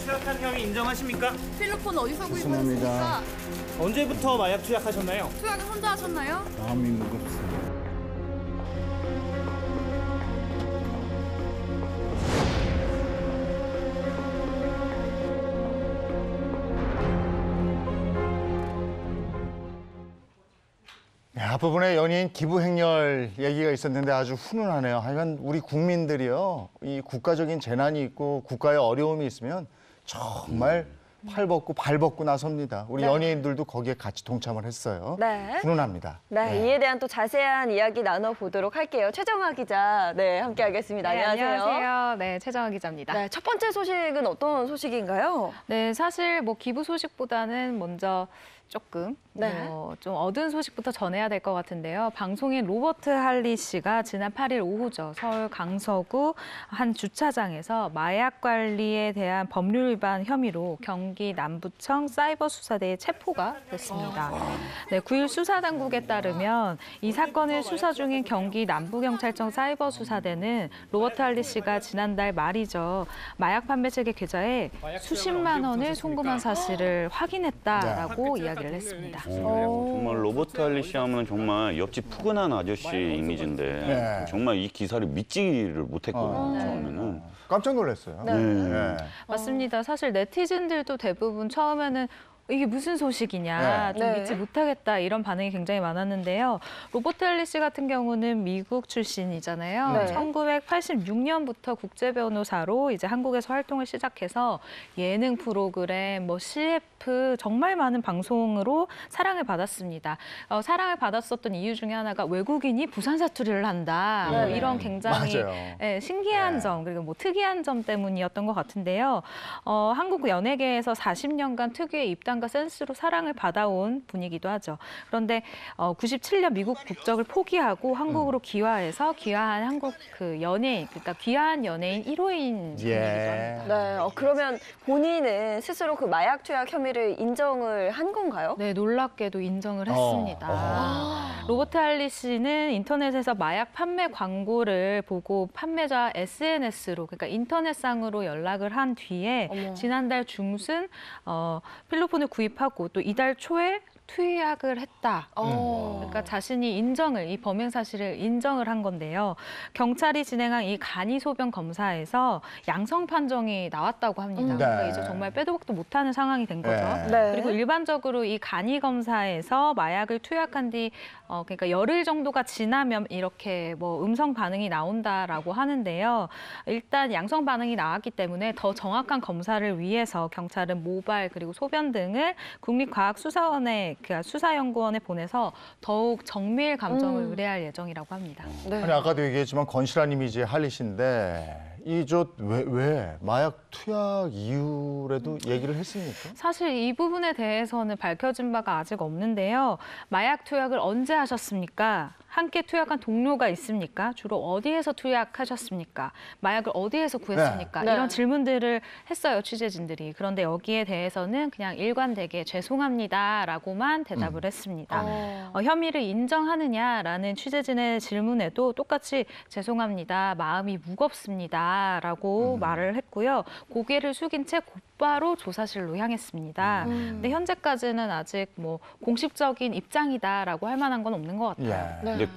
투약한 혐의 인정하십니까? 필로폰 어디서 죄송합니다. 구입하셨습니까? 언제부터 마약 투약하셨나요? 투약은 혼자 하셨나요? 마음이 무겁습니다. 앞부분에 연예인 기부 행렬 얘기가 있었는데 아주 훈훈하네요. 하여간 우리 국민들이요, 이 국가적인 재난이 있고 국가의 어려움이 있으면 정말 팔 벗고 발 벗고 나섭니다. 우리 네. 연예인들도 거기에 같이 동참을 했어요. 네. 훈훈합니다. 네, 이에 대한 또 자세한 이야기 나눠보도록 할게요. 최정화 기자, 네, 함께하겠습니다. 네, 안녕하세요. 안녕하세요. 네, 최정화 기자입니다. 네, 첫 번째 소식은 어떤 소식인가요? 네, 사실 뭐 기부 소식보다는 먼저 조금 네. 좀 어두운 소식부터 전해야 될 것 같은데요. 방송인 로버트 할리 씨가 지난 8일 오후죠. 서울 강서구 한 주차장에서 마약 관리에 대한 법률 위반 혐의로 경기 남부청 사이버수사대에 체포가 됐습니다. 네, 9일 수사당국에 따르면 이 사건을 수사 중인 경기 남부경찰청 사이버수사대는 로버트 할리 씨가 지난달 말이죠. 마약 판매 체계 계좌에 수십만 원을 송금한 사실을 확인했다라고 이야기를 했습니다. 정말 로버트 할리 씨 하면 정말 옆집 푸근한 아저씨 이미지인데 네. 정말 이 기사를 믿지를 못했거든요, 처음에는. 깜짝 놀랐어요. 네. 네. 맞습니다. 사실 네티즌들도 대부분 처음에는 이게 무슨 소식이냐, 네. 좀 네. 믿지 못하겠다 이런 반응이 굉장히 많았는데요. 로버트 할리 씨 같은 경우는 미국 출신이잖아요. 네. 1986년부터 국제 변호사로 이제 한국에서 활동을 시작해서 예능 프로그램, 뭐 CF 정말 많은 방송으로 사랑을 받았습니다. 사랑을 받았었던 이유 중에 하나가 외국인이 부산 사투리를 한다. 뭐 네. 이런 굉장히 맞아요. 신기한 네. 점 그리고 뭐 특이한 점 때문이었던 것 같은데요. 한국 연예계에서 40년간 특유의 입담과 센스로 사랑을 받아온 분이기도 하죠. 그런데 97년 미국 국적을 포기하고 한국으로 귀화해서 귀화한 한국 그 연예인, 그러니까 귀화한 연예인 1호인 분이기도 예. 합니다. 네, 그러면 본인은 스스로 그 마약 투약 혐의를 인정을 한 건가요? 네, 놀랍게도 인정을 했습니다. 로버트 할리 씨는 인터넷에서 마약 판매 광고를 보고 판매자 SNS로, 그러니까 인터넷상으로 연락을 한 뒤에 어머. 지난달 중순 필로폰을 구입하고 또 이달 초에 투약을 했다. 그러니까 자신이 이 범행 사실을 인정을 한 건데요. 경찰이 진행한 이 간이 소변 검사에서 양성 판정이 나왔다고 합니다. 네. 그러니까 이제 정말 빼도 박도 못하는 상황이 된 거죠. 네. 네. 그리고 일반적으로 이 간이 검사에서 마약을 투약한 뒤 그러니까 열흘 정도가 지나면 이렇게 뭐 음성 반응이 나온다라고 하는데요. 일단 양성 반응이 나왔기 때문에 더 정확한 검사를 위해서 경찰은 모발 그리고 소변 등을 국립과학수사원에 수사연구원에 보내서 더욱 정밀 감정을 의뢰할 예정이라고 합니다. 네. 아니 아까도 얘기했지만 건실한 이미지의 할리 씨인데 왜 마약 투약 이유라도 얘기를 했습니까? 사실 이 부분에 대해서는 밝혀진 바가 아직 없는데요. 마약 투약을 언제 하셨습니까? 함께 투약한 동료가 있습니까? 주로 어디에서 투약하셨습니까? 마약을 어디에서 구했습니까? 네. 이런 질문들을 했어요, 취재진들이. 그런데 여기에 대해서는 그냥 일관되게 죄송합니다라고만 대답을 했습니다. 혐의를 인정하느냐라는 취재진의 질문에도 똑같이 죄송합니다, 마음이 무겁습니다라고 말을 했고요. 고개를 숙인 채 곧바로 조사실로 향했습니다. 근데 현재까지는 아직 뭐 공식적인 입장이다라고 할 만한 건 없는 것 같아요. 예. 네. 근데